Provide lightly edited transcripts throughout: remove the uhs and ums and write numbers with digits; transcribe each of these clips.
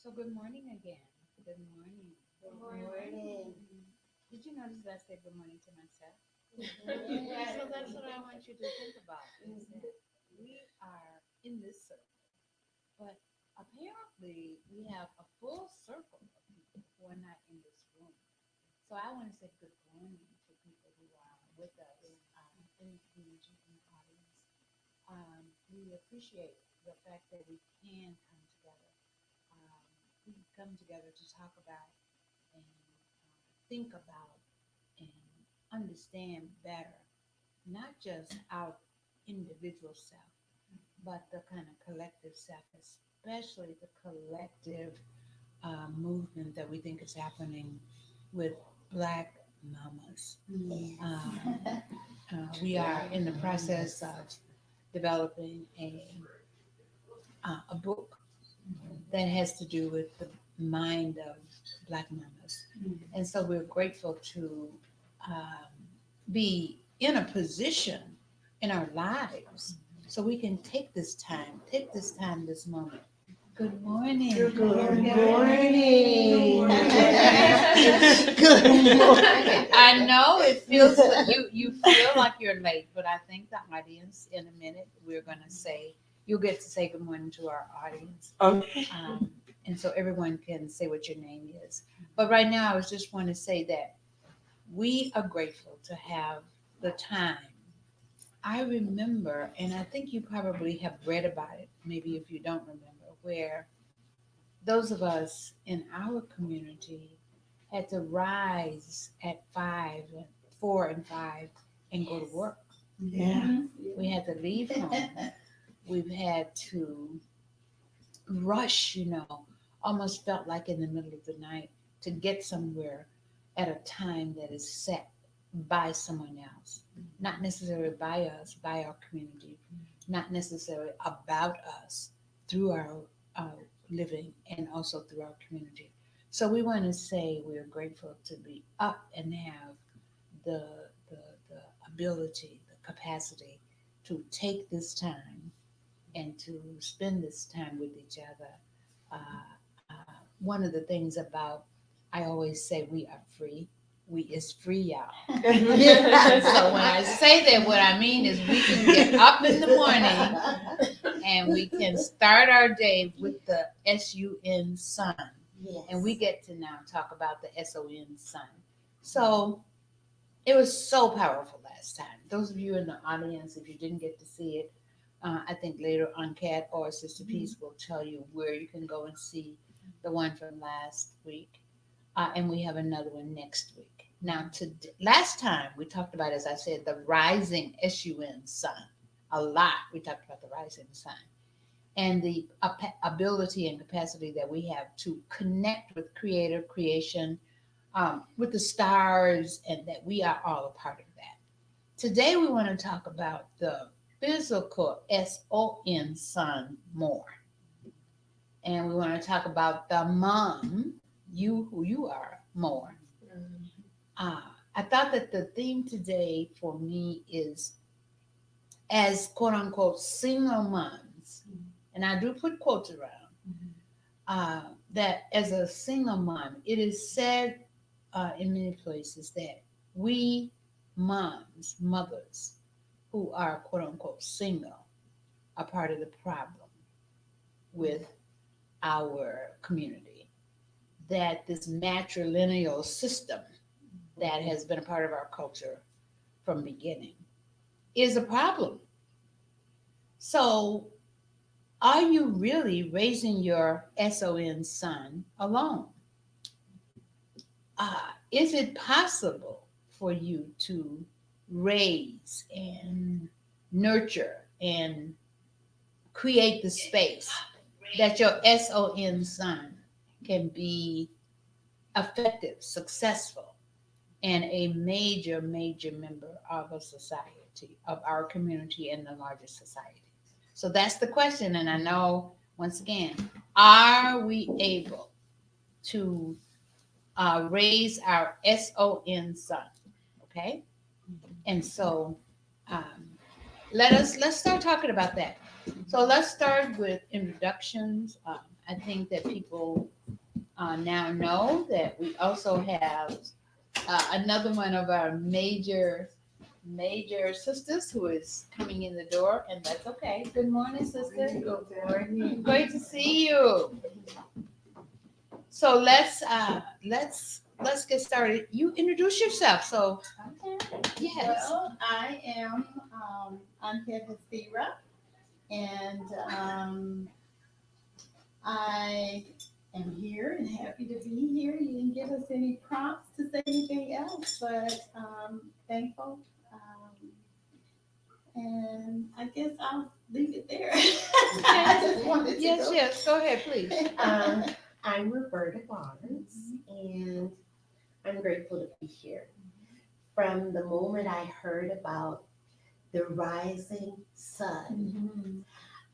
So good morning again. Good morning. Good Morning. morning. Did you notice that I said good morning to myself? So Mhm. that's what I want you to think about is that we are in this circle, but apparently we have a full circle of people who are not in this room. So I want to say good morning to people who are with us in the community, in the audience. We appreciate the fact that we can come together. Um, we come together to talk about and think about and understand better, not just our individual self, but the kind of collective self, especially the collective movement that we think is happening with Black mamas. We are in the process of developing a book that has to do with the mind of Black mamas. And so we're grateful to um, be in a position in our lives so we can take this time, this moment. Good morning. Good morning. Good morning. I know it feels you feel like you're late, but I think the audience in a minute we're gonna say you'll get to say good morning to our audience. Okay. And so everyone can say what your name is. But right now, I was just want to say that we are grateful to have the time. I remember, and I think you probably have read about it, maybe if you don't remember, where those of us in our community had to rise at 4 and 5, and go to work. Yeah. We had to leave home. We've had to rush, almost felt like in the middle of the night to get somewhere at a time that is set by someone else, not necessarily by us, by our community, not necessarily about us through our living and also through our community. So we want to say we're grateful to be up and have the, the, the ability, the capacity to take this time and to spend this time with each other. One of the things about, I always say we are free. We is free, y'all. So when I say that, what I mean is we can get up in the morning and we can start our day with the sun. Yes. And we get to now talk about the sun. So it was so powerful last time. Those of you in the audience, if you didn't get to see it, I think later on Kat or Sister Peace will tell you where you can go and see the one from last week. And we have another one next week. Now, last time we talked about, as I said, the rising sun. A lot. We talked about the rising sun and the ability and capacity that we have to connect with creator creation, with the stars, and that we are all a part of that. Today, we want to talk about the physical sun more. And we want to talk about the mom, you who you are, more. Uh, I thought that the theme today for me is as quote unquote single moms, and I do put quotes around, that as a single mom, it is said in many places that we mothers who are quote unquote single, are part of the problem with our community. That this matrilineal system that has been a part of our culture from beginning is a problem. So, are you really raising your son alone? Is it possible for you to raise and nurture and create the space that your son can be effective, successful, and a major, major member of a society, of our community and the larger society? So that's the question. And I know, once again, are we able to raise our son? Okay. And so um, let's start talking about that. So let's start with introductions. I think that people now know that we also have another one of our major sisters who is coming in the door, and that's okay. Good morning, sister. Good morning. Great to see you. So let's get started. You introduce yourself. So yes. Well, I am Auntie Hasira, and I am here and happy to be here. You didn't give us any prompts to say anything else, but thankful. And I guess I'll leave it there. I just wanted to Yes, go. yes. Go ahead, please. I'm Roberta Barnes, and I'm grateful to be here. From the moment I heard about the rising sun,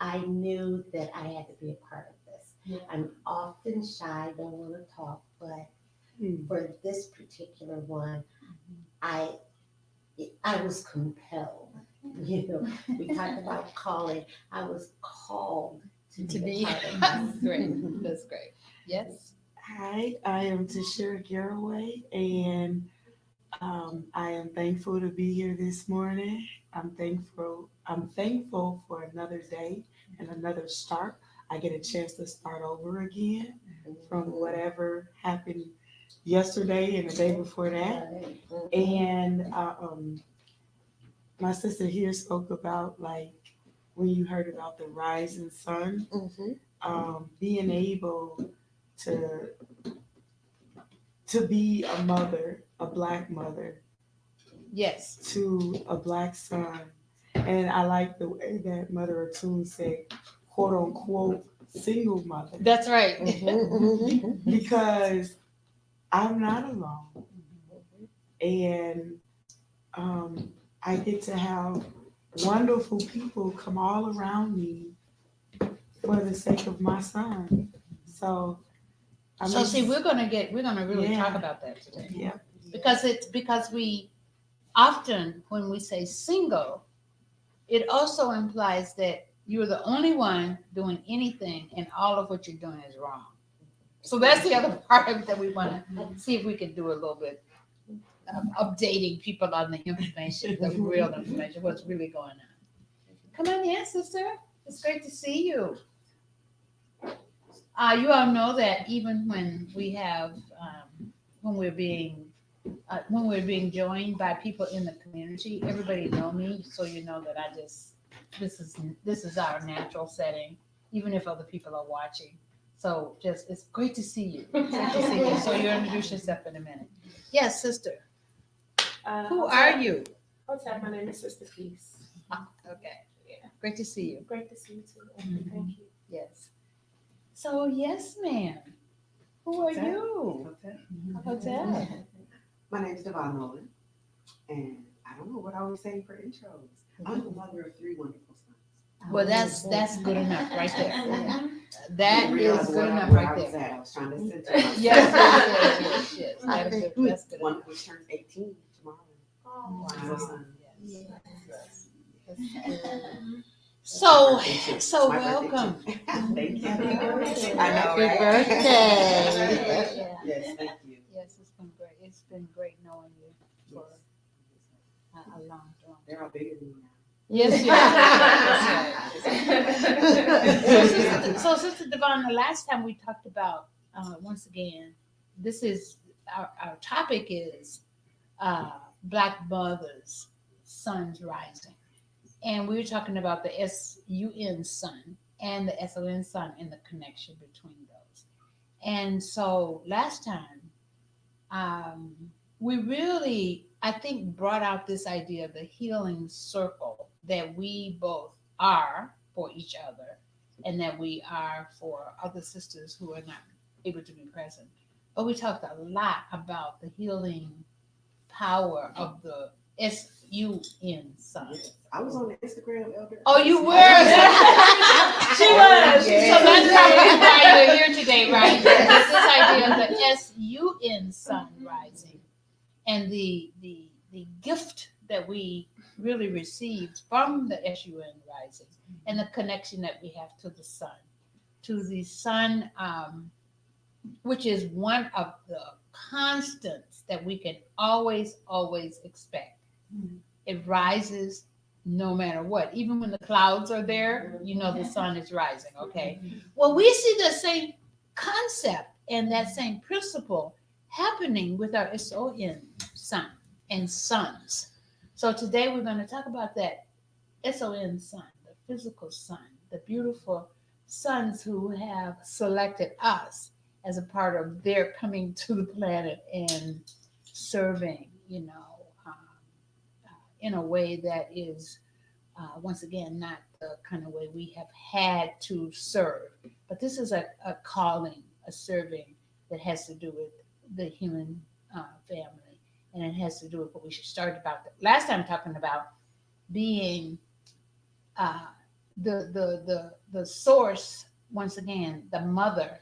I knew that I had to be a part of this. Yeah. I'm often shy, don't want to talk, but for this particular one, I was compelled. You know, we talked about calling. I was called to be a part of this. Great. That's great. Yes. Hi, I am Tashira Garraway, and I am thankful to be here this morning. I'm thankful for another day and another start. I get a chance to start over again from whatever happened yesterday and the day before that. And my sister here spoke about like when you heard about the rising sun, being able to be a mother, a Black mother, Yes. to a Black son. And I like the way that Mother Atun said, quote unquote, single mother. That's right. Because I'm not alone. And I get to have wonderful people come all around me for the sake of my son. So So see, we're gonna really talk Yeah. about that today. Yeah. Because we often when we say single, it also implies that you're the only one doing anything and all of what you're doing is wrong. So that's the other part of it that we want to see if we can do a little bit of updating people on the information, the real information, what's really going on. Come on in, sister. It's great to see you. You all know that even when we have when we're being joined by people in the community, everybody know me, so you know that this is our natural setting, even if other people are watching. So it's great to see you. Great to see you. So you introduce yourself in a minute. Yes, sister. Who are you? What's up? My name is Sister Peace. Okay. Great to see you. Great to see you too. Mhm. Thank you. Yes. So yes, ma'am. Who are What's that? you? What's that? My name is Devon Nolan, and I don't know what I was saying for intros. I'm the mother of 3 wonderful sons. Well, that's good enough right there. That I is realized good where enough where right I was there. at. I was trying to center myself. Yes. That's good One enough. which turns 18 tomorrow. Oh, My Wow. son. Yes. Yes. So My birthday, too. so My birthday, welcome. too. Thank you. Happy birthday. I know, Happy right? birthday. Yes, thank you. Yes, it's been great. It's been great knowing you for a long time. They're all bigger than me now. Yes, yes. So, Sister Devon, the last time we talked about, once again, this is our topic is Black mothers, sons rising, and we were talking about the SUN sun and the SON sun and the connection between those. And so last time, we really, I think, brought out this idea of the healing circle that we both are for each other and that we are for other sisters who are not able to be present. But we talked a lot about the healing power of the SUN sun. I was on the Instagram, Elder. Oh, you were? She was. So that's probably why you're here today, right? It's this idea of the SUN sun rising and the gift that we really received from the SUN rising and the connection that we have to the sun to the sun, which is one of the constants that we can always expect. It rises no matter what. Even when the clouds are there, you know the sun is rising, okay? Well, we see the same concept and that same principle happening with our SON sun and suns. So today we're going to talk about that SON sun, the physical sun, the beautiful sons who have selected us as a part of their coming to the planet and serving, in a way that is, once again, not the kind of way we have had to serve. But this is a calling, a serving that has to do with the human family. And it has to do with what we started about last time talking about being the source, once again, the mother.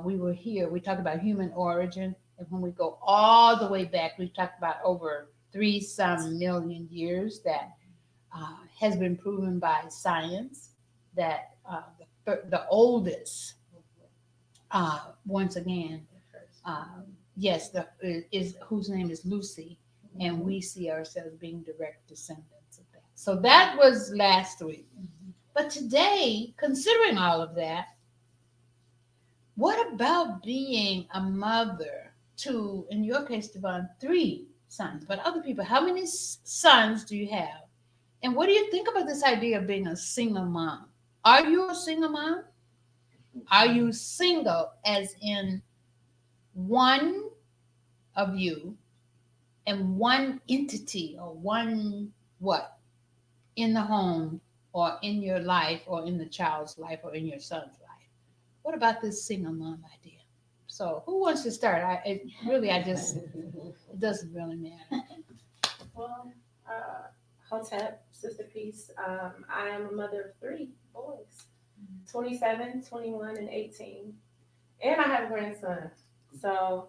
We were here, we talked about human origin. And when we go all the way back, we've talked about over 3-some million years that has been proven by science that the oldest, once again, yes, is whose name is Lucy, and we see ourselves being direct descendants of that. So that was last week. But today, considering all of that, what about being a mother to, in your case, Devon, 3 sons, but other people, how many sons do you have? And what do you think about this idea of being a single mom? Are you a single mom? Are you single as in one of you and one entity or one what in the home or in your life or in the child's life or in your son's life? What about this single mom idea? So who wants to start? It doesn't really matter. Well, Hotep, Sister Peace. I am a mother of 3 boys, 27, 21, and 18. And I have a grandson. So,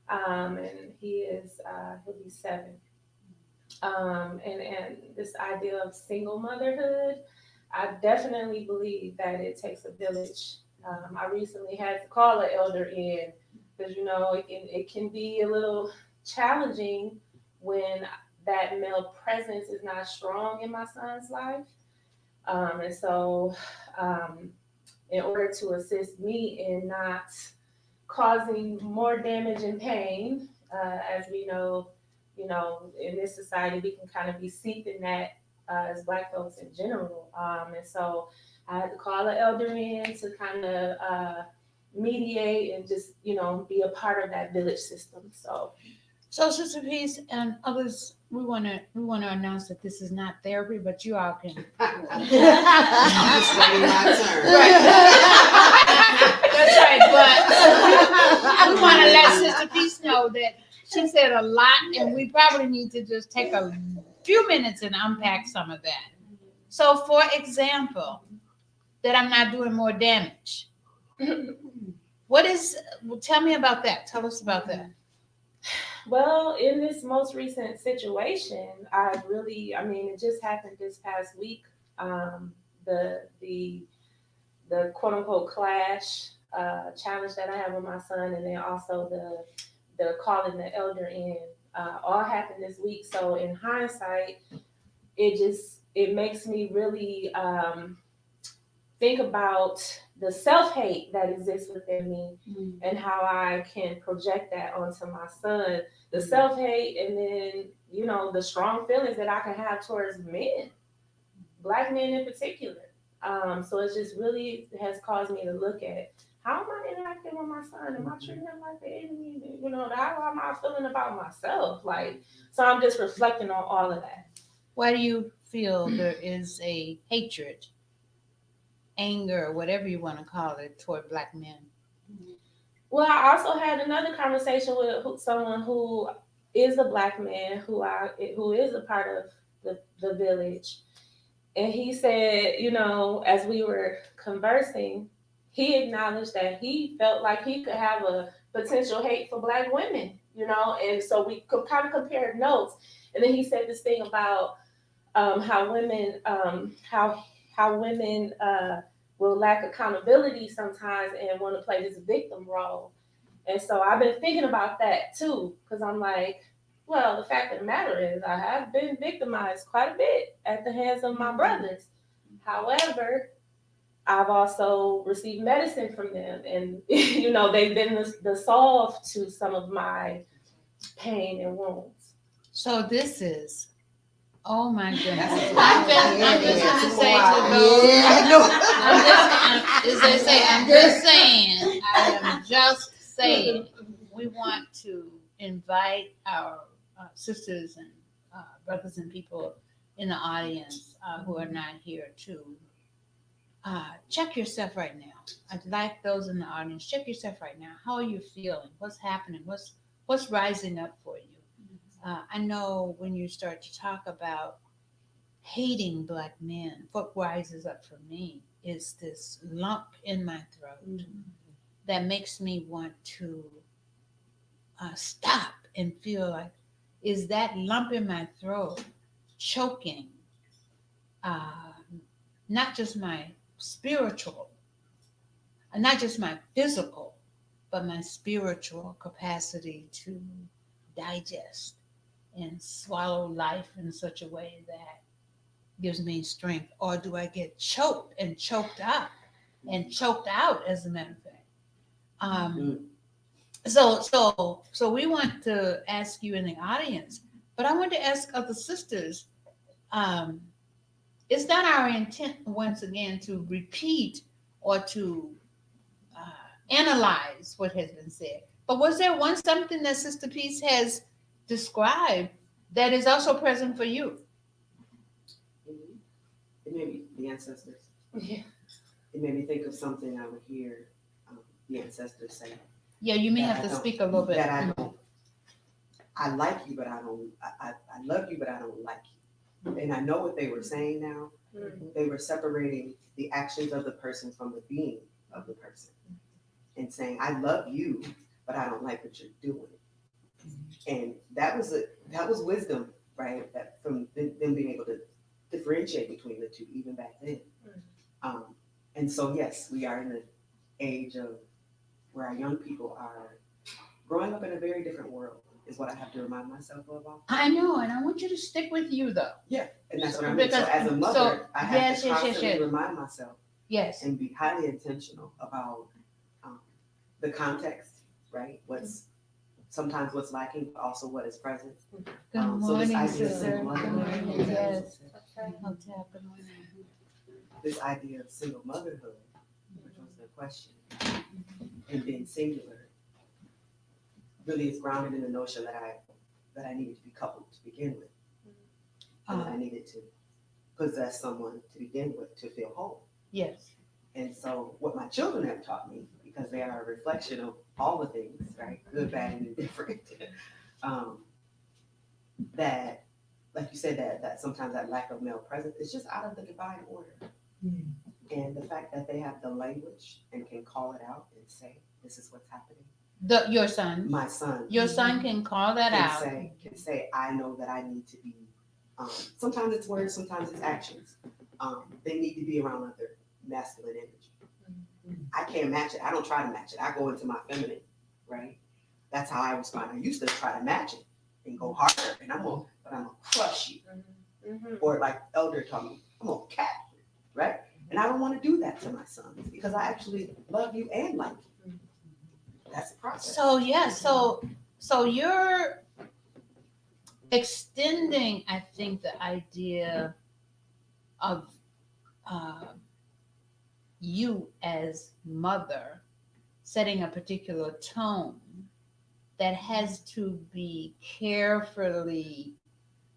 and he'll be 7. And this idea of single motherhood, I definitely believe that it takes a village. I recently had to call an elder in because, it can be a little challenging when that male presence is not strong in my son's life. And so in order to assist me in not causing more damage and pain, as we know, in this society, we can kind of be seeped in that as Black folks in general. And so I had to call an elder in to kind of mediate and just, be a part of that village system. So Sister Peace and others, we want to announce that this is not therapy, but you all can. I'm just waiting my turn. That's right, but we want to let Sister Peace know that she said a lot, and we probably need to just take a few minutes and unpack some of that. So, for example, that I'm not doing more damage. Tell me about that. Tell us about that. Well, in this most recent situation, it just happened this past week. The quote unquote clash challenge that I have with my son, and then also the calling the elder in, all happened this week. So in hindsight, it makes me really think about the self-hate that exists within me and how I can project that onto my son. The self-hate and then, the strong feelings that I can have towards men, Black men in particular. So it just really has caused me to look at how am I interacting with my son? Am I treating him like the enemy? How am I feeling about myself? So I'm just reflecting on all of that. Why do you feel there is a hatred, anger, whatever you want to call it, toward Black men? Well, I also had another conversation with someone who is a Black man who is a part of the village. And he said, as we were conversing, he acknowledged that he felt like he could have a potential hate for Black women, and so we kind of compared notes. And then he said this thing about how women will lack accountability sometimes and want to play this victim role. And so I've been thinking about that too, because I'm like, well, the fact of the matter is I have been victimized quite a bit at the hands of my brothers. However, I've also received medicine from them, and they've been the solve to some of my pain and wounds. So this is, oh my goodness. That's I'm just gonna say to those, I'm just saying, we want to invite our sisters and brothers and people in the audience who are not here to check yourself right now. I'd like those in the audience, check yourself right now. How are you feeling? What's happening? What's rising up for you? I know when you start to talk about hating Black men, what rises up for me is this lump in my throat that makes me want to stop and feel like, is that lump in my throat choking not just my spiritual, not just my physical, but my spiritual capacity to digest and swallow life in such a way that gives me strength? Or do I get choked and choked up and choked out, as a matter of fact? So we want to ask you in the audience, but I want to ask other sisters. It's not our intent, once again, to repeat or to analyze what has been said. But was there something that Sister Peace has described that is also present for you? It made me the ancestors. Yeah. It made me think of something I would hear the ancestors say. Yeah, you may That have I to don't- speak a little bit. That I don't. I like you, but I don't. I love you, but I don't like you. And I know what they were saying now. Mhm. They were separating the actions of the person from the being of the person, and saying, "I love you, but I don't like what you're doing." And that was wisdom, right? That from them being able to differentiate between the two, even back then. And so, yes, we are in the age of where our young people are growing up in a very different world, is what I have to remind myself of. I know, and I want you to stick with you, though. And that's what I mean. So as a mother, I have to constantly remind myself Yes. and be highly intentional about the context, right? Sometimes what's lacking, but also what is present. Good So this morning, idea of sister. single Good motherhood, morning. Yes. Okay. Hotel, good morning. this idea of single motherhood, which was the question, and being singular, really is grounded in the notion that I needed to be coupled to begin with, and that I needed to possess someone to begin with to feel whole. Yes. And so what my children have taught me, because they are a reflection of all the things, right? Good, bad, and indifferent. That, like you said, that sometimes that lack of male presence is just out of the divine order. And the fact that they have the language and can call it out and say, this is what's happening. Your son. My son. Your son can call that out. Can say, I know that I need to be, sometimes it's words, sometimes it's actions. They need to be around other masculine energy. I can't match it. I don't try to match it. I go into my feminine, right? That's how I respond. I used to try to match it and go harder, and I'm gonna crush you. Mhm. Or like Elder taught me, I'm gonna cap you, right? And I don't want to do that to my sons because I actually love you and like you. That's the process. So yeah, so you're extending, I think, the idea of you as mother setting a particular tone that has to be carefully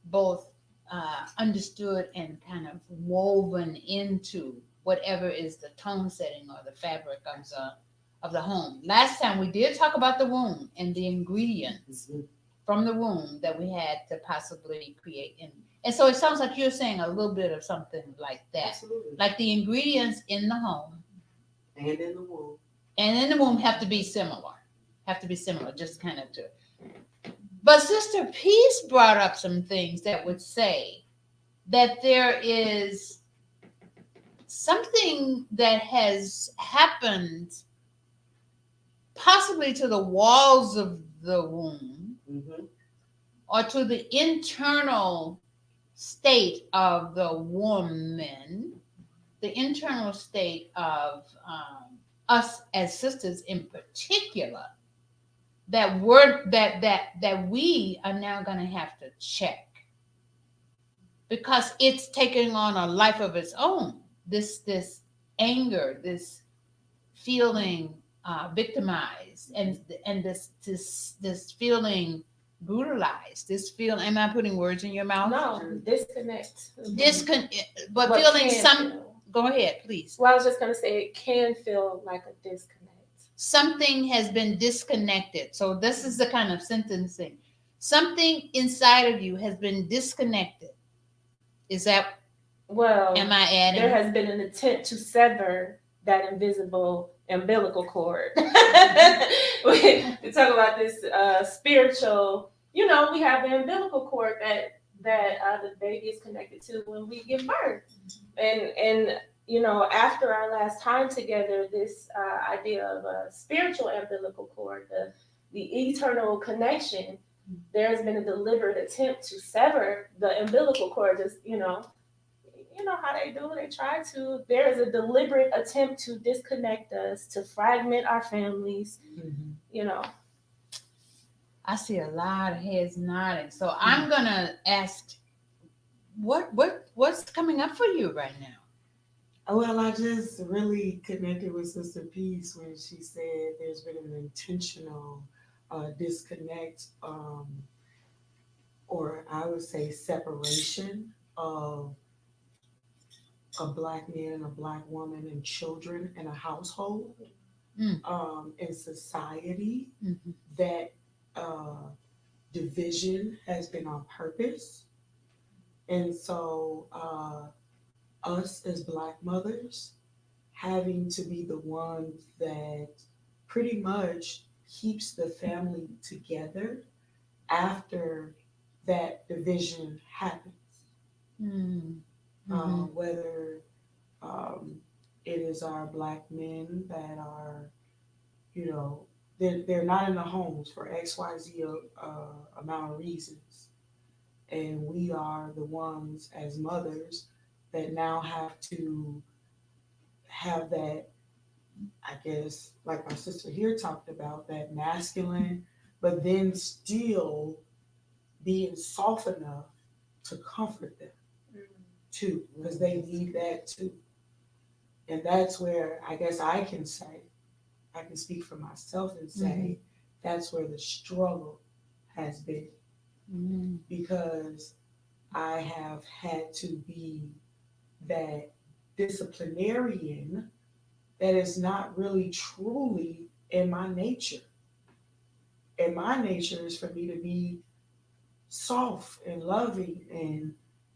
both understood and kind of woven into whatever is the tone setting or the fabric of the home. Last time we did talk about the womb and the ingredients from the womb that we had to possibly create. And so it sounds like you're saying a little bit of something like that. Absolutely. Like the ingredients in the home And in the womb. and in the womb have to be similar, just kind of to. But Sister Peace brought up some things that would say that there is something that has happened possibly to the walls of the womb Mhm. or to the internal state of the woman, the internal state of us as sisters in particular, that we are now going to have to check because it's taking on a life of its own. This anger, this feeling victimized, and this feeling brutalized. This feel. Am I putting words in your mouth? No, disconnect. But What feeling can some. feel. Go ahead, please. Well, I was just gonna say it can feel like a disconnect. Something has been disconnected. So this is the kind of sentencing. Something inside of you has been disconnected. Is that? Well, Am I adding? there has been an attempt to sever that invisible umbilical cord. we talk about this spiritual. You know, we have the umbilical cord that the baby is connected to when we give birth, and you know, after our last time together, this idea of a spiritual umbilical cord, the eternal connection, there has been a deliberate attempt to sever the umbilical cord. Just you know how they do. They try to. There is a deliberate attempt to disconnect us, to fragment our families. Mhm. You know. I see a lot of heads nodding. So I'm gonna ask, what's coming up for you right now? Well, I just really connected with Sister Peace when she said there's been an intentional disconnect, or I would say separation of a black man and a black woman and children in a household, in society. Mhm. That division has been on purpose. And so, us as black mothers having to be the ones that pretty much keeps the family together after that division happens. Mm. Whether it is our black men that are, you know, they're not in the homes for XYZ amount of reasons. And we are the ones as mothers that now have to have that, I guess, like my sister here talked about, that masculine, but then still being soft enough to comfort them too, because they need that too. And that's where I guess I can say, I can speak for myself and say, that's where the struggle has been. Because I have had to be that disciplinarian that is not really truly in my nature. And my nature is for me to be soft and loving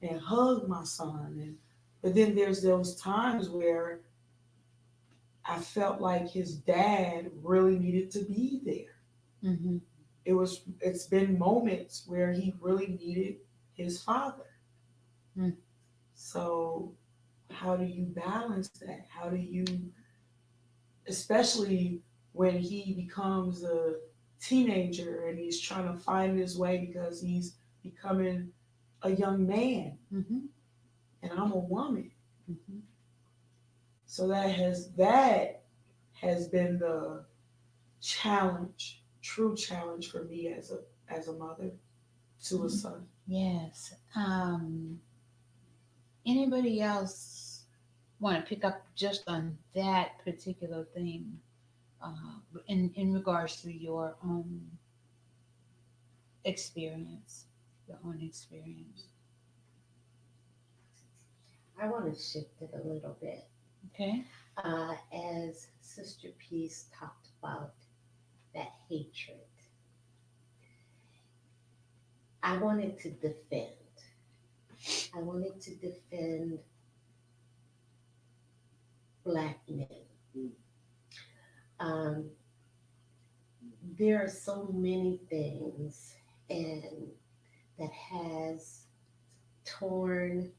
and hug my son. But then there's those times where I felt like his dad really needed to be there. Mm-hmm. It's been moments where he really needed his father. So how do you balance that? How do you, especially when he becomes a teenager and he's trying to find his way because he's becoming a young man, and I'm a woman. So that has been the challenge, true challenge for me as a mother to a son. Yes. Anybody else want to pick up just on that particular thing in regards to your own experience? Your own experience. I want to shift it a little bit. Okay. As Sister Peace talked about that hatred, I wanted to defend. I wanted to defend Black men. There are so many things and that has torn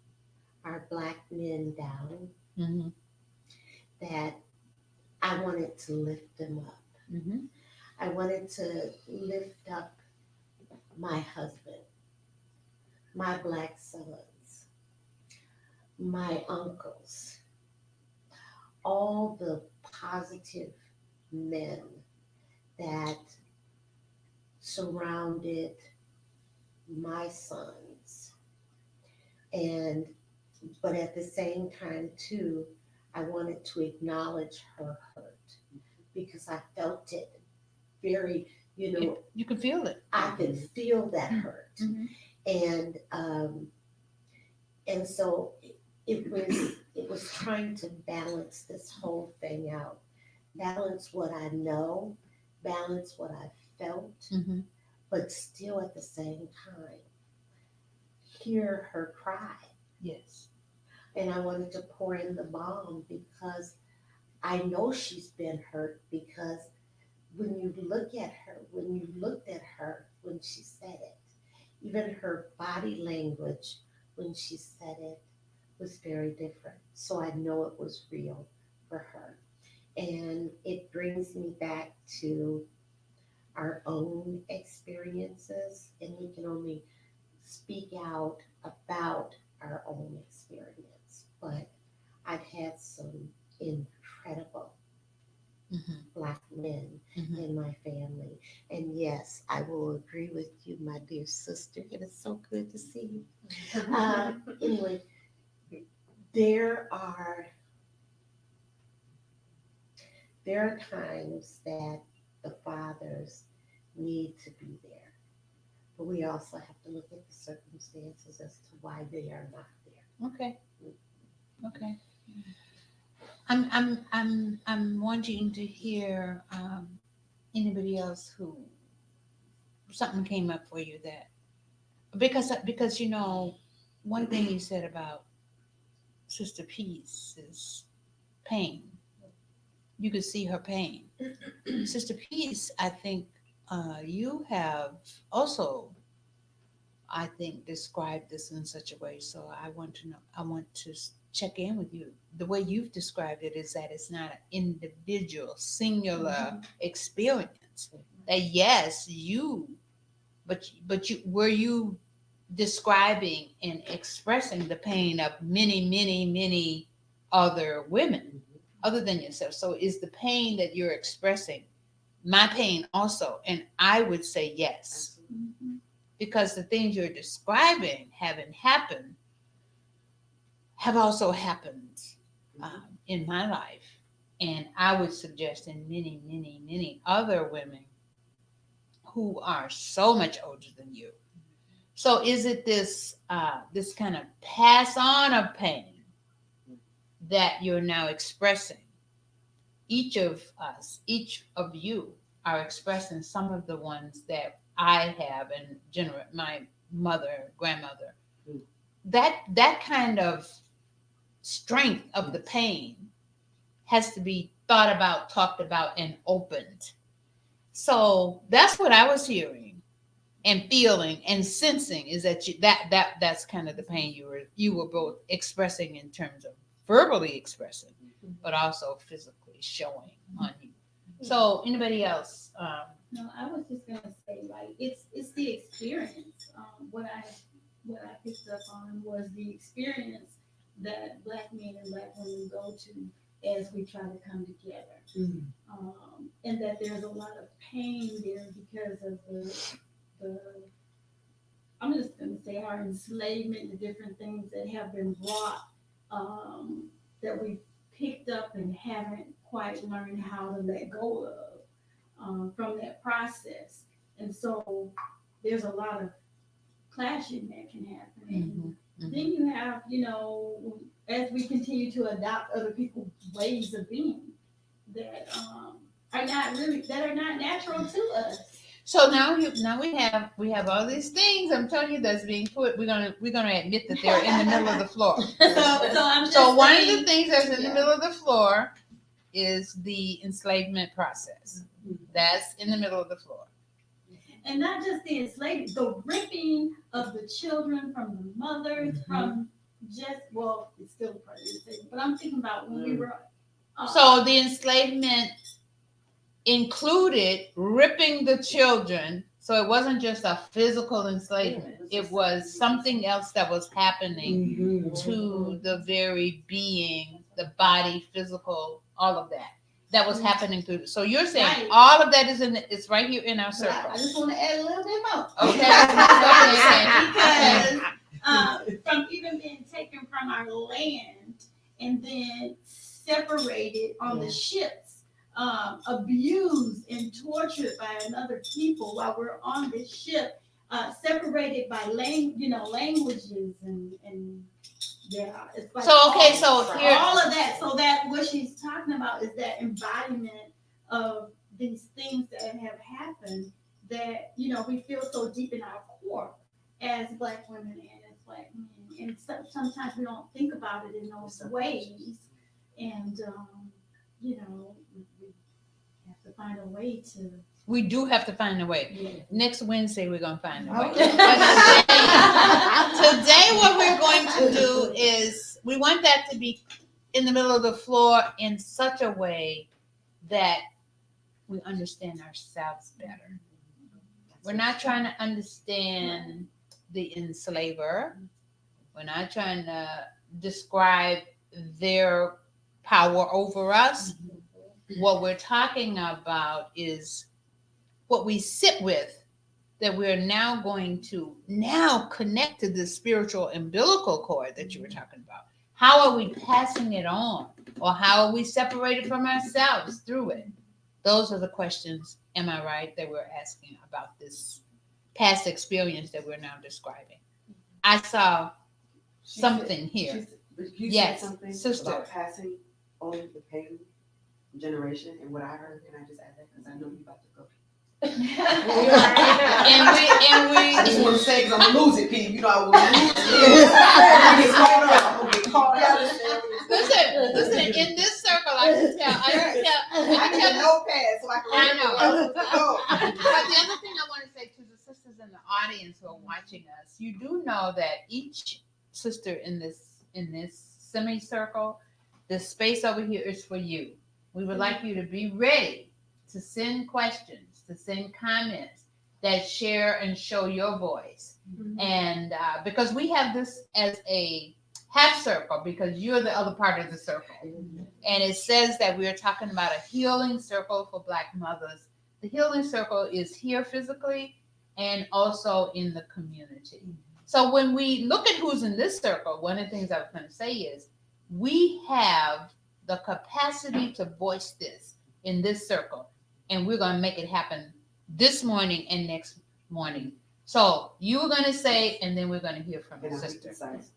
our Black men down Mhm. that I wanted to lift them up. Mhm. I wanted to lift up my husband, my black sons, my uncles, all the positive men that surrounded my sons. And, but at the same time, too, I wanted to acknowledge her hurt because I felt it very, You can feel it. I could feel that hurt. Mhm. And so it was trying to balance this whole thing out, balance what I know, balance what I felt, Mhm. but still at the same time hear her cry. Yes. And I wanted to pour in the balm because I know she's been hurt, because when you look at her, when you looked at her when she said it, even her body language when she said it was very different. So I know it was real for her. And it brings me back to our own experiences, and we can only speak out about our own experience. But I've had some incredible Mhm. Black men Mhm. in my family. And yes, I will agree with you, my dear sister. It is so good to see you. Anyway, there are times that the fathers need to be there, but we also have to look at the circumstances as to why they are not there. Okay. Okay. I'm wanting to hear anybody else who something came up for you that because one thing you said about Sister Peace is pain. You could see her pain. Sister Peace, I think you have also, I think, described this in such a way. So I want to know, I want to check in with you. The way you've described it is that it's not an individual, singular experience. That yes, but you were you describing and expressing the pain of many, many, many other women other than yourself. So is the pain that you're expressing my pain also? And I would say yes, because the things you're describing having happened have also happened in my life. And I would suggest in many, many, many other women who are so much older than you. So is it this kind of pass on of pain that you're now expressing? Each of us, each of you are expressing some of the ones that I have, and my mother, grandmother. That kind of strength of the pain has to be thought about, talked about, and opened. So that's what I was hearing and feeling and sensing, is that that's kind of the pain you were both expressing in terms of verbally expressing, but also physically showing on you. So anybody else? No, I was just gonna say, like, it's the experience. What I picked up on was the experience that Black men and Black women go to as we try to come together, and that there's a lot of pain there because of the I'm just gonna say our enslavement, the different things that have been brought, that we picked up and haven't quite learned how to let go of, from that process. And so there's a lot of clashing that can happen. And then you have, as we continue to adopt other people's ways of being that are not natural to us. So now we have all these things. I'm telling you that's being put. We're gonna admit that they're in the middle of the floor. So one of the things that's in the middle of the floor is the enslavement process. That's in the middle of the floor. And not just the enslavement, the ripping of the children from the mothers, from well, it's still part of the enslavement, but I'm thinking about when we were. So the enslavement included ripping the children. So it wasn't just a physical enslavement. It was something else that was happening Mhm. to the very being, the body, physical, all of that. That was happening through. So you're saying Right. all of that is it's right here in our But circle. I just want to add a little bit more. Okay. Because from even being taken from our land and then separated on the ships, abused and tortured by another people while we're on the ship, separated by languages and yeah, it's like So okay, so here all of that. So that what she's talking about is that embodiment of these things that have happened that we feel so deep in our core as Black women and as Black men, and sometimes we don't think about it in those ways, and we have to find a way to. we do have to find a way. Yeah. Next Wednesday we're gonna find a way. Okay. Today, what we're going to do is we want that to be in the middle of the floor in such a way that we understand ourselves better. We're not trying to understand the enslaver. We're not trying to describe their power over us. What we're talking about is what we sit with, that we're now going to connect to the spiritual umbilical cord that you were talking about. How are we passing it on? Or how are we separated from ourselves through it? Those are the questions, am I right, that we're asking about this past experience that we're now describing. I saw something here. You Yes, said something sister. about passing on the pain generation, and what I heard, can I just add that? Because I know you about to go. And I just we want to say, because I'm going to lose it, P. You know I will lose it. I'm going to get caught out. listen, in this circle, I can tell. I need a notepad so I can I remember know. where I was supposed to go. But the other thing I want to say to the sisters in the audience who are watching us, you do know that each sister in this semicircle, the space over here is for you. We would like you to be ready to send questions, to send comments that share and show your voice. And because we have this as a half circle, because you're the other part of the circle. And it says that we're talking about a healing circle for Black mothers. The healing circle is here physically and also in the community. So when we look at who's in this circle, one of the things I was going to say is we have the capacity to voice this in this circle. And we're going to make it happen this morning and next morning. So you're going to say, and then we're going to hear from And the I'll be sister. concise,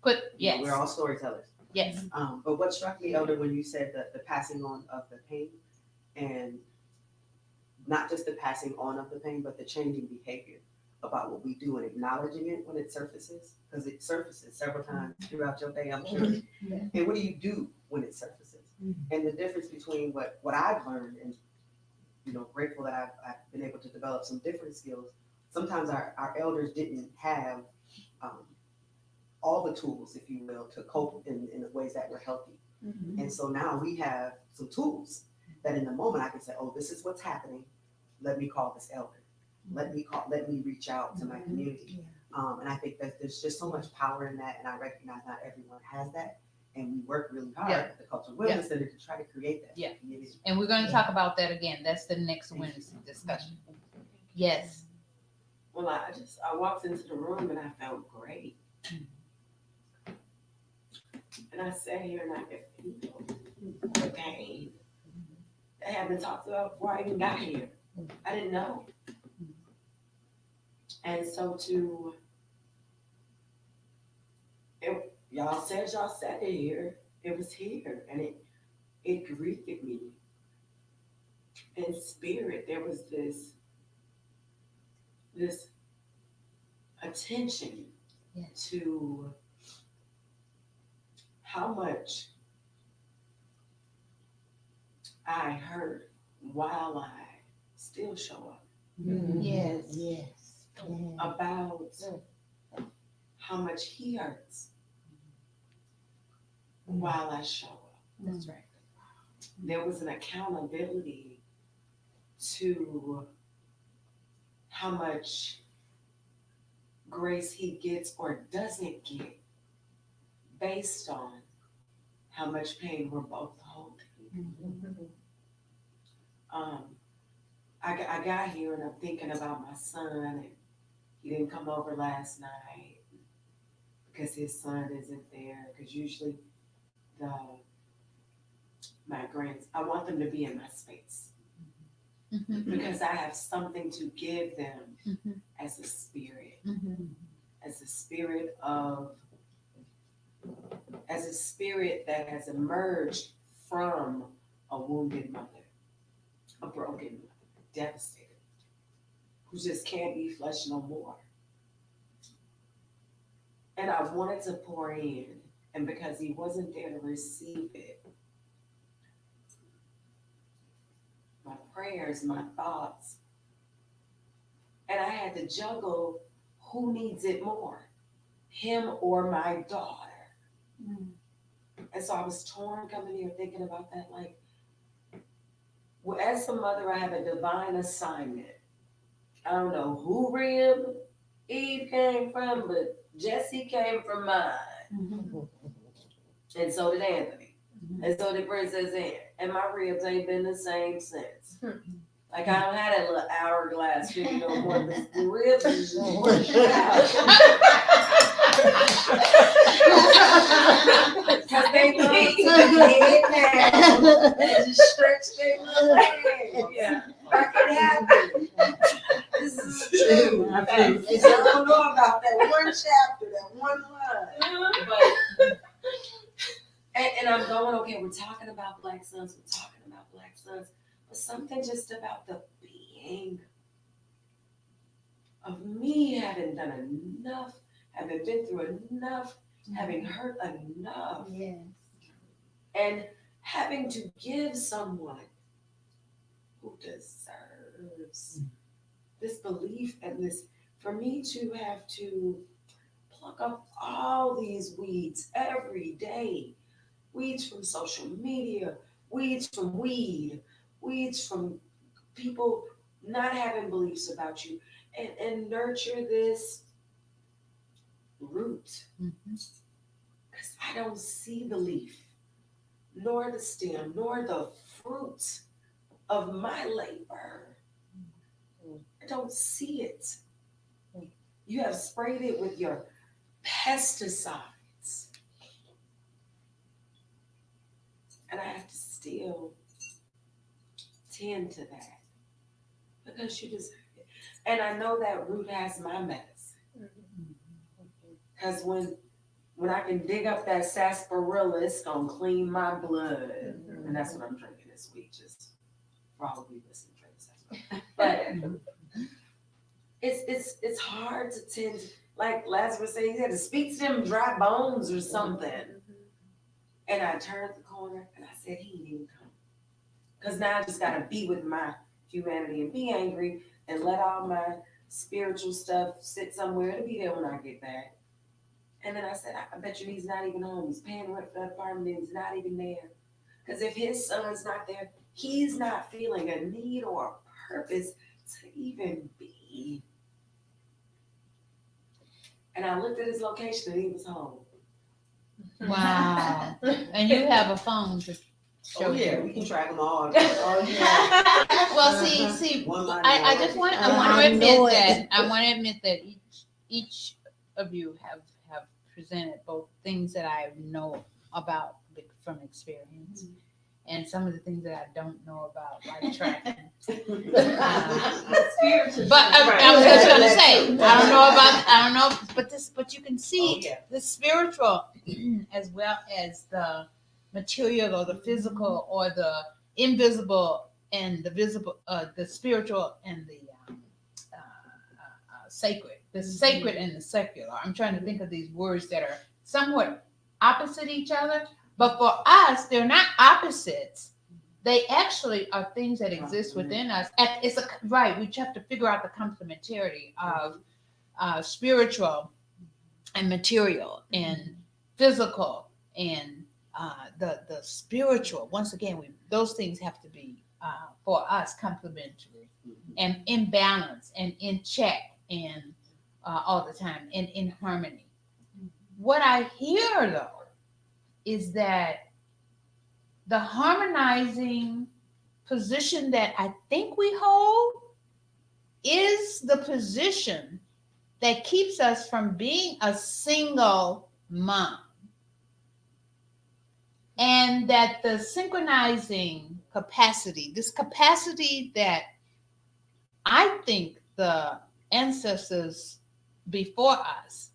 'cause, Yes. we're all storytellers. Yes. But what struck me, Elder, when you said that the passing on of the pain, and not just the passing on of the pain, but the changing behavior about what we do and acknowledging it when it surfaces, because it surfaces several times throughout your day, I'm sure. And what do you do when it surfaces? And the difference between what I've learned, and grateful that I've been able to develop some different skills. Sometimes our elders didn't have all the tools, if you will, to cope in the ways that were healthy. And so now we have some tools that in the moment I can say, oh, this is what's happening. Let me call this elder. Let me reach out to my community. And I think that there's just so much power in that. And I recognize not everyone has that. And we work really hard at the Cultural Wellness Center to try to create that community. And we're going to talk about that again. That's the next Wednesday discussion. Yes. Well, I walked into the room and I felt great. And I sat here and I could feel the pain that had been talked about before I even got here. I didn't know. And so y'all said y'all sat here, it was here, and it greeted me. In spirit, there was this attention to how much I heard while I still show up. Yes. About how much he hurts while I show up. That's right. There was an accountability to how much grace he gets or doesn't get based on how much pain we're both holding. I got here and I'm thinking about my son, and he didn't come over last night because his son isn't there. Because usually my grands, I want them to be in my space Mhm. because I have something to give them Mhm. as a spirit, Mhm. as a spirit that has emerged from a wounded mother, a broken mother, devastated, who just can't be flesh no more. And I wanted to pour in, and because he wasn't there to receive it, my prayers, my thoughts, and I had to juggle who needs it more, him or my daughter. And so I was torn coming here thinking about that, like, well, as a mother, I have a divine assignment. I don't know who rib Eve came from, but Jesse came from mine. And so did Anthony. And so did Princess Anne. And my ribs ain't been the same since. Like, I don't have that little hourglass figure no more. The ribs is just pushed out. Because they think head down and just stretch their little legs. Yeah. Like it happened. This is true. I don't know about that one chapter, that one line. But and I'm going, okay, we're talking about Black sons, but something just about the being of me having done enough, having been through enough, having hurt enough, Yes. and having to give someone who deserves this belief and this, for me to have to pluck up all these weeds every day, weeds from social media, weeds from weed, weeds from people not having beliefs about you, and nurture this root. Because I don't see the leaf, nor the stem, nor the fruit of my labor. I don't see it. You have sprayed it with your pesticides. And I have to still tend to that because you deserve it. And I know that root has my medicine. Because when I can dig up that sarsaparilla, it's going to clean my blood. And that's what I'm drinking this week, just probably listen to drink sarsaparilla. But it's hard to tend, like Lazarus said, he had to speak to them dry bones or something. And I turned the corner and I said, he ain't even come. Because now I just got to be with my humanity and be angry and let all my spiritual stuff sit somewhere. It'll be there when I get back. And then I said, I bet you he's not even home. He's paying rent for that apartment and he's not even there. Because if his son's not there, he's not feeling a need or a purpose to even be. And I looked at his location and he was home. Wow. And you have a phone to show Oh yeah, you. we can track them all. Oh yeah. Well, see, One line I away. just want I to admit know that it. I want to admit that each of you have presented both things that I know about from experience and some of the things that I don't know about, like tracking. Spiritual. But I was just gonna say, I don't know, but you can Oh, see yeah. the spiritual as well as the material or the physical or the invisible and the visible, the spiritual and the sacred, the sacred and the secular. I'm trying to think of these words that are somewhat opposite each other, but for us, they're not opposites. They actually are things that exist within us. It's right. We have to figure out the complementarity of spiritual and material and physical and the spiritual. Once again, those things have to be for us complementary and in balance and in check and all the time and in harmony. What I hear though is that the harmonizing position that I think we hold is the position that keeps us from being a single mom. And that the synchronizing capacity, this capacity that I think the ancestors before us,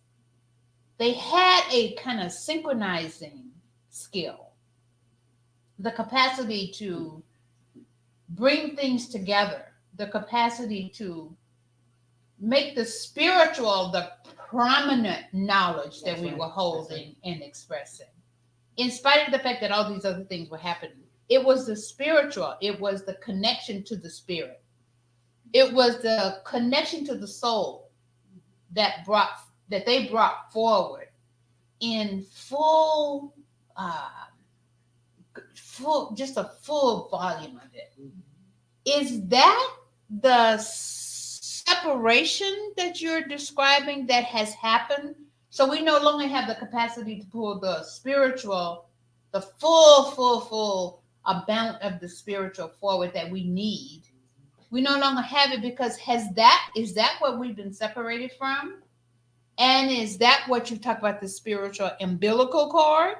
they had a kind of synchronizing skill, the capacity to bring things together, the capacity to make the spiritual the prominent knowledge that we were holding and expressing. In spite of the fact that all these other things were happening, it was the spiritual, it was the connection to the spirit, it was the connection to the soul that they brought forward in full just a full volume of it. Is that the separation that you're describing that has happened? So we no longer have the capacity to pull the spiritual, the full amount of the spiritual forward that we need. We no longer have it because is that what we've been separated from? And is that what you talk about, the spiritual umbilical cord?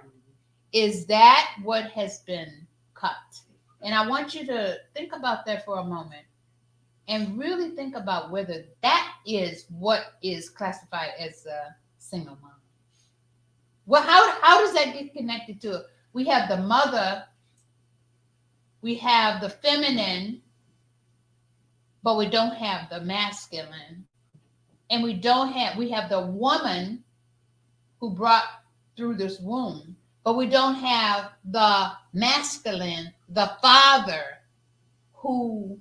Is that what has been cut? And I want you to think about that for a moment and really think about whether that is what is classified as a single mom. Well, how does that get connected to it? We have the mother, we have the feminine, but we don't have the masculine. And we have the woman who brought through this womb, but we don't have the masculine, the father who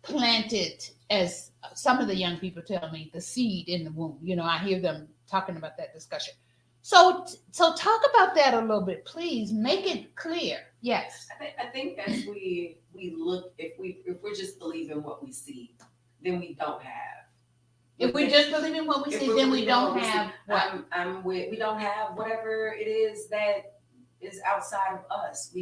planted, as some of the young people tell me, the seed in the womb. I hear them talking about that discussion. So talk about that a little bit, please. Make it clear. Yes. I think as we look, if we're just believing what we see, then we don't have. If we just believe in what we see, then we don't have what? We don't have whatever it is that is outside of us.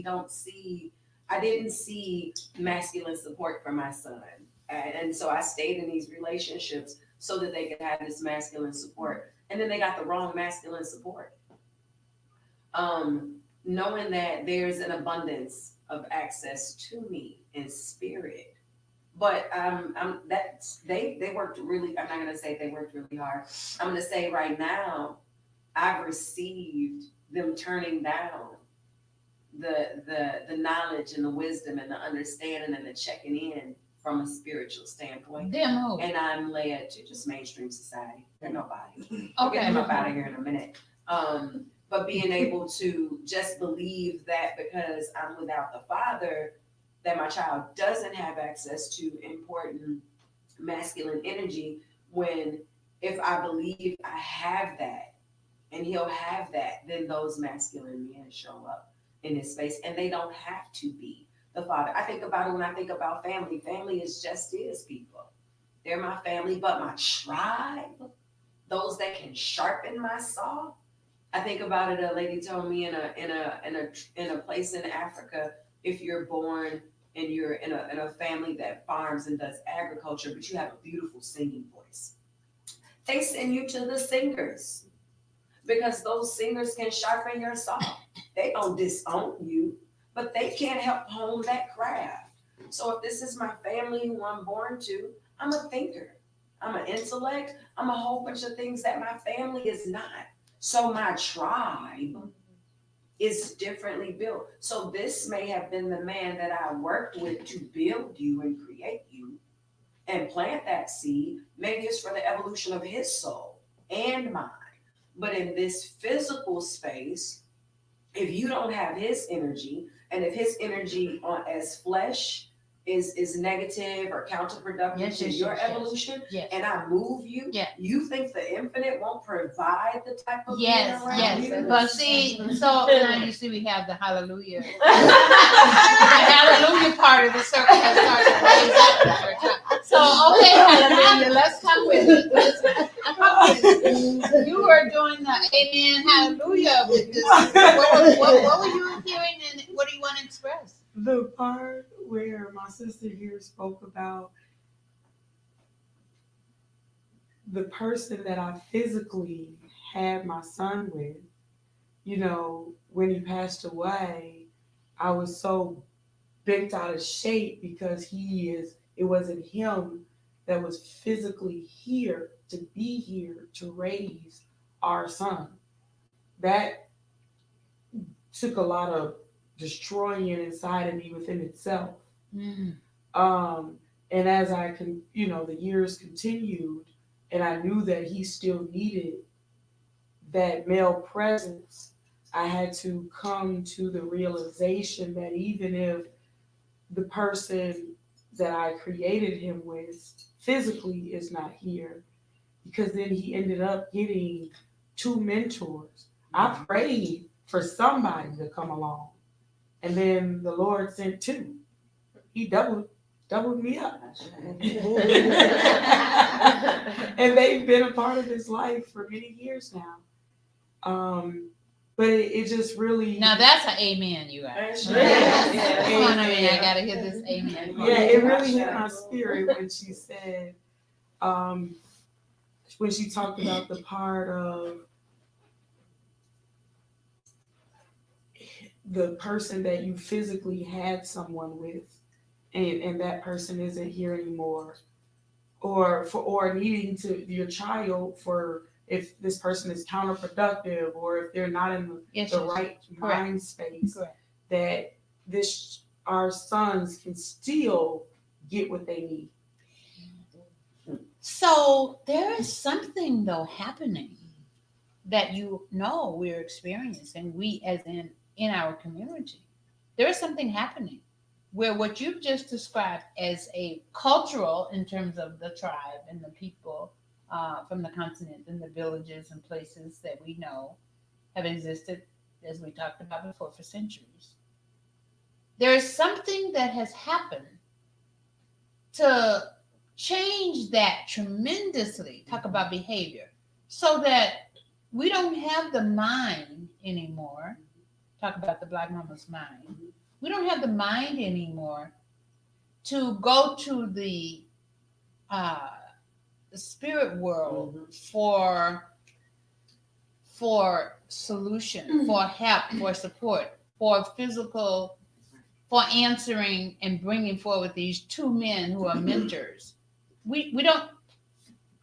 I didn't see masculine support for my son. And so I stayed in these relationships so that they could have this masculine support. And then they got the wrong masculine support. Knowing that there's an abundance of access to me in spirit. But they worked really, I'm not gonna say they worked really hard. I'm gonna say right now, I've received them turning down the knowledge and the wisdom and the understanding and the checking in from a spiritual standpoint. Them who? And I'm led to just mainstream society. They're nobody. I'll Okay. get them up out of here in a minute. But being able to just believe that because I'm without the father, that my child doesn't have access to important masculine energy, when if I believe I have that and he'll have that, then those masculine men show up in his space, and they don't have to be the father. I think about it when I think about family. Family is just his people. They're my family, but my tribe, those that can sharpen my saw. I think about it. A lady told me in a place in Africa, if you're born and you're in a family that farms and does agriculture, but you have a beautiful singing voice, they send you to the singers because those singers can sharpen your saw. They don't disown you, but they can't help hone that craft. So if this is my family who I'm born to, I'm a thinker, I'm an intellect, I'm a whole bunch of things that my family is not. So my tribe is differently built. So this may have been the man that I worked with to build you and create you and plant that seed. Maybe it's for the evolution of his soul and mine. But in this physical space, if you don't have his energy, and if his energy as flesh is negative or counterproductive Yes, to yes, your yes, yes. evolution, Yes. and I move you, Yeah. you think the infinite won't provide the type of Yes, being around yes. you? But see, so now you see we have the hallelujah. The hallelujah part of the circle has started to raise up in the church. So, okay, hallelujah, let's come with it. You were doing the amen, hallelujah with this. What were you hearing and what do you want to express? The part where my sister here spoke about the person that I physically had my son with, you know, when he passed away, I was so bent out of shape because it wasn't him that was physically here to be here to raise our son. That took a lot of destroying inside of me within itself. And as the years continued, and I knew that he still needed that male presence, I had to come to the realization that even if the person that I created him with physically is not here, because then he ended up getting 2 mentors. I prayed for somebody to come along, and then the Lord sent 2. He doubled me up. And they've been a part of his life for many years now. But it just really. Now that's an amen, you guys. Yeah. Come on, I mean, I gotta hear this amen. Yeah, it really hit my spirit when she said, when she talked about the part of the person that you physically had someone with, and that person isn't here anymore, or needing to your child for if this person is counterproductive or if they're not in the right mind space, that our sons can still get what they need. So there is something though happening that we're experiencing, we as in our community. There is something happening where what you've just described as a cultural in terms of the tribe and the people from the continent and the villages and places that we know have existed, as we talked about before, for centuries. There is something that has happened to change that tremendously. Talk about behavior. So that we don't have the mind anymore. Talk about the Black mama's mind. We don't have the mind anymore to go to the spirit world for solution, for help, for support, for physical, for answering and bringing forward these 2 men who are mentors. We don't.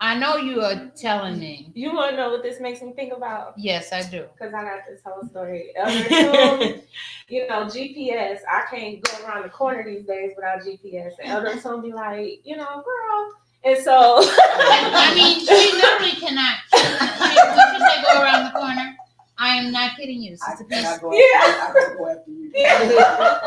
I know you are telling me. You want to know what this makes me think about? Yes, I do. Because I got this whole story. Elder Toon, GPS. I can't go around the corner these days without GPS. And Elder Toon be like, girl. And so. I mean, she literally cannot. When she say go around the corner, I am not kidding you. Sister Peace. I gotta go after you. Yeah.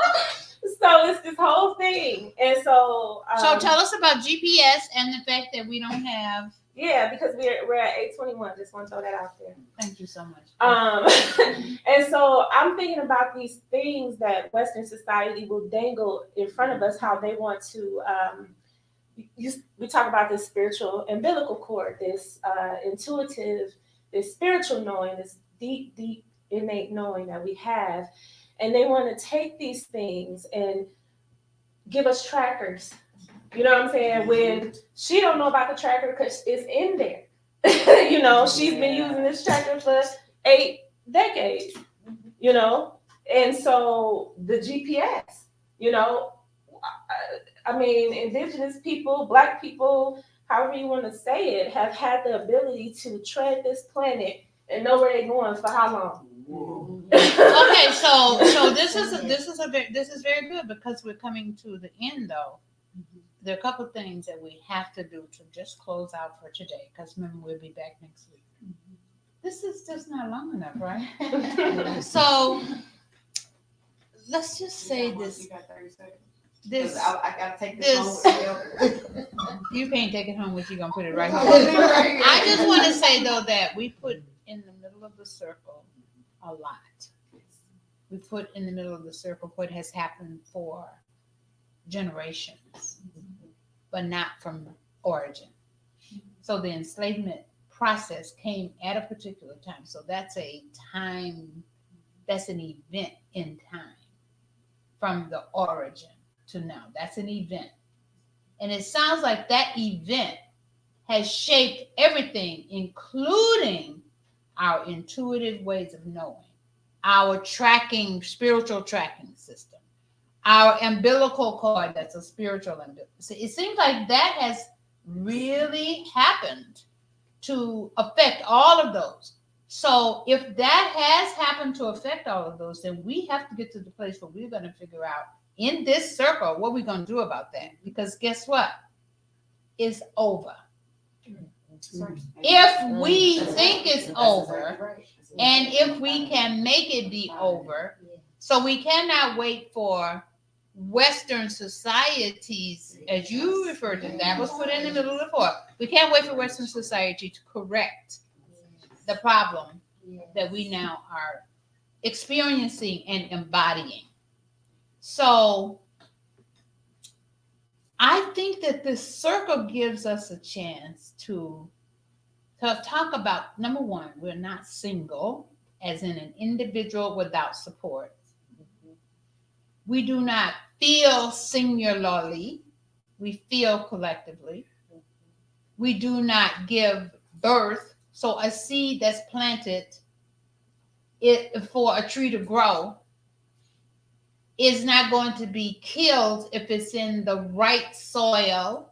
So it's this whole thing. And so. So tell us about GPS and the fact that we don't have. Yeah, because we're at 821. Just want to throw that out there. Thank you so much. And so I'm thinking about these things that Western society will dangle in front of us, how they want to. We talk about this spiritual umbilical cord, this intuitive, this spiritual knowing, this deep, deep innate knowing that we have. And they want to take these things and give us trackers. You know what I'm saying? When she don't know about the tracker because it's in there. She's been using this tracker for 8 decades, And so the GPS, I mean, indigenous people, Black people, however you want to say it, have had the ability to tread this planet and know where they're going for how long. Okay, so this is very good because we're coming to the end though. There are a couple of things that we have to do to just close out for today because remember we'll be back next week. This is just not long enough, right? So let's just say this. This, I gotta take this home with me. you can't take it home with you, gonna put it right I here. want it right here. I just want to say though that we put in the middle of the circle a lot. We put in the middle of the circle what has happened for generations, but not from origin. So the enslavement process came at a particular time. So that's a time, that's an event in time from the origin to now. That's an event. And it sounds like that event has shaped everything, including our intuitive ways of knowing, our tracking, spiritual tracking system, our umbilical cord, that's a spiritual umbilical. So it seems like that has really happened to affect all of those. So if that has happened to affect all of those, then we have to get to the place where we're going to figure out in this circle what we're going to do about that. Because guess what? It's over. If we think it's over, and if we can make it be over, so we cannot wait for Western societies, as you referred to, that was put in the middle before. We can't wait for Western society to correct the problem that we now are experiencing and embodying. So I think that this circle gives us a chance to talk about, number one, we're not single, as in an individual without support. We do not feel singularly, we feel collectively. We do not give birth. So a seed that's planted for a tree to grow is not going to be killed if it's in the right soil,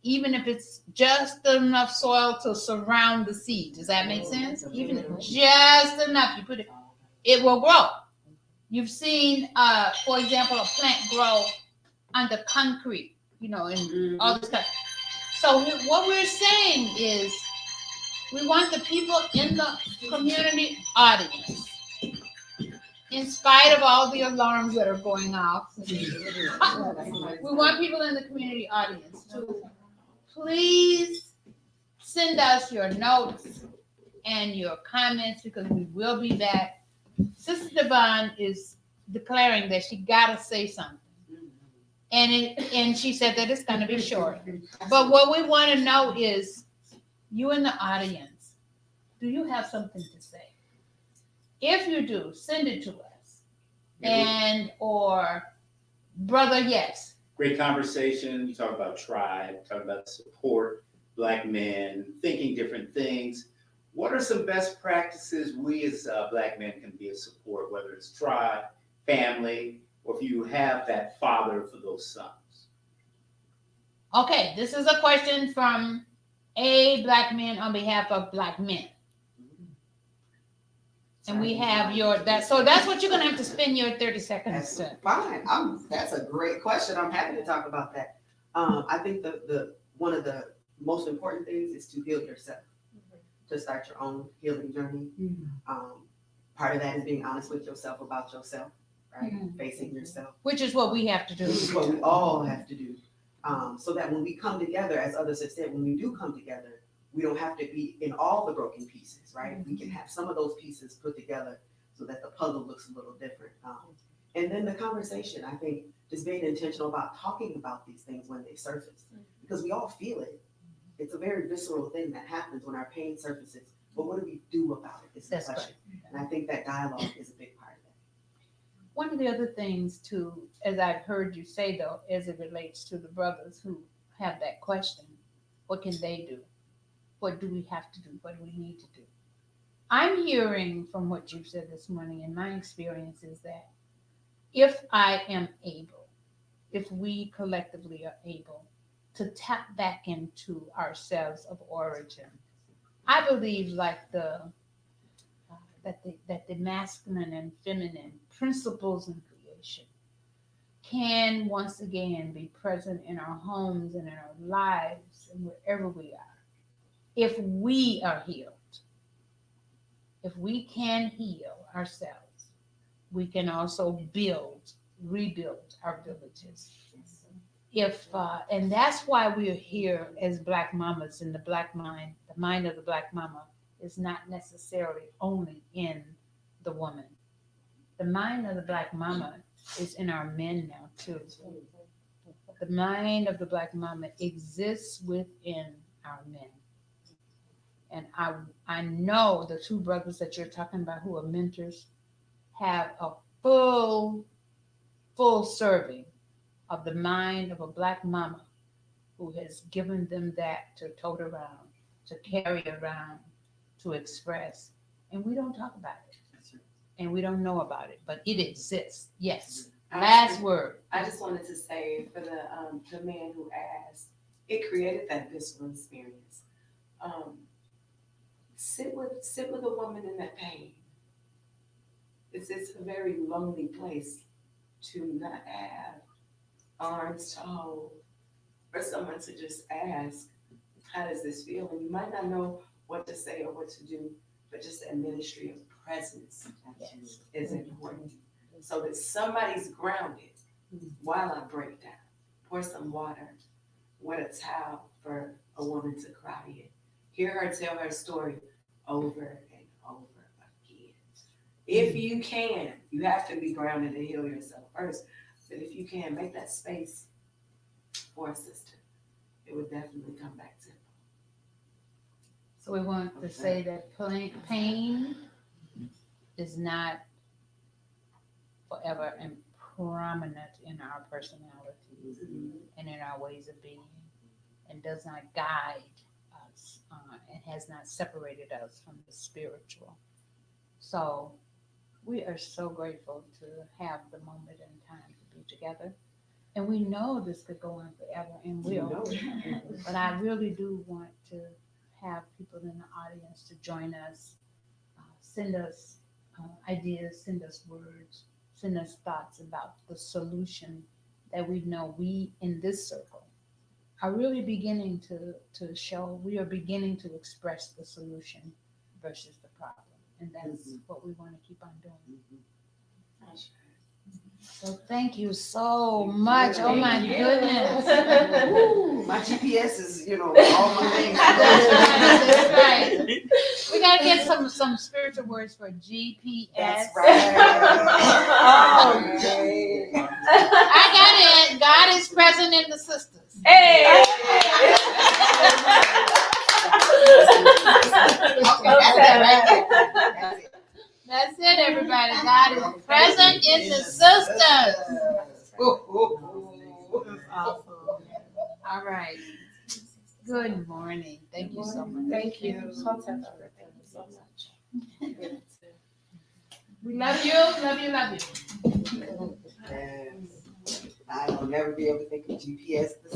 even if it's just enough soil to surround the seed. Does that make sense? Even just enough, you put it, it will grow. You've seen, for example, a plant grow under concrete, and all this stuff. So what we're saying is we want the people in the community audience, in spite of all the alarms that are going off, we want people in the community audience to please send us your notes and your comments, because we will be back. Sister Devon is declaring that she gotta say something, and she said that it's gonna be short. But what we want to know is, you in the audience, do you have something to say? If you do, send it to us. And or brother, yes. Great conversation. You talk about tribe, talk about support, Black men, thinking different things. What are some best practices we as Black men can be of support, whether it's tribe, family, or if you have that father for those sons? Okay, this is a question from a Black man on behalf of Black men. And we have so that's what you're gonna have to spend your 30 seconds That's to. fine. That's a great question. I'm happy to talk about that. I think the one of the most important things is to heal yourself, to start your own healing journey. Part of that is being honest with yourself about yourself, right? Facing yourself. Which is what we have to do. Which is what we all have to do. So that when we come together, as others have said, when we do come together, we don't have to be in all the broken pieces, right? We can have some of those pieces put together so that the puzzle looks a little different. And then the conversation, I think, just being intentional about talking about these things when they surface, because we all feel it. It's a very visceral thing that happens when our pain surfaces. But what do we do about it? Is the question. And I think that dialogue is a big part of that. One of the other things too, as I've heard you say though, as it relates to the brothers who have that question, what can they do? What do we have to do? What do we need to do? I'm hearing from what you've said this morning, and my experience is that if I am able, if we collectively are able to tap back into ourselves of origin, I believe like that the masculine and feminine principles in creation can once again be present in our homes and in our lives and wherever we are. If we are healed, if we can heal ourselves, we can also rebuild our villages. and that's why we're here as Black mamas in the Black mind. The mind of the Black mama is not necessarily only in the woman. The mind of the Black mama is in our men now too. The mind of the Black mama exists within our men. And I know the two brothers that you're talking about who are mentors have a full serving of the mind of a Black mama who has given them that to tote around, to carry around, to express. And we don't talk about it. And we don't know about it, but it exists. Yes. Last word. I just wanted to say for the man who asked, it created that visceral experience. Sit with a woman in that pain. It's a very lonely place to not have arms to hold, for someone to just ask, how does this feel? And you might not know what to say or what to do, but just that ministry of presence is important. So that somebody's grounded while I break down. Pour some water, wet a towel for a woman to cry in. Hear her tell her story over and over again. If you can, you have to be grounded and heal yourself first. But if you can, make that space for a sister. It would definitely come back to. So we want to say that pain is not forever and prominent in our personalities and in our ways of being, and does not guide us and has not separated us from the spiritual. So we are so grateful to have the moment in time to be together. And we know this could go on forever and will. But I really do want to have people in the audience to join us, send us ideas, send us words, send us thoughts about the solution that we know we in this circle are really beginning to show. We are beginning to express the solution versus the problem. And that's what we want to keep on doing. So thank you so much. Oh my goodness. Ooh, my GPS is, all my things. That's right. We gotta get some spiritual words for GPS. That's right. Okay. I got it. God is present in the sisters. Hey! That's it, everybody. God is present in the sisters. All right. Good morning. Thank you so much. Thank you. Thank you so much. We love you. Love you. Love you. Yes. I will never be able to think of GPS the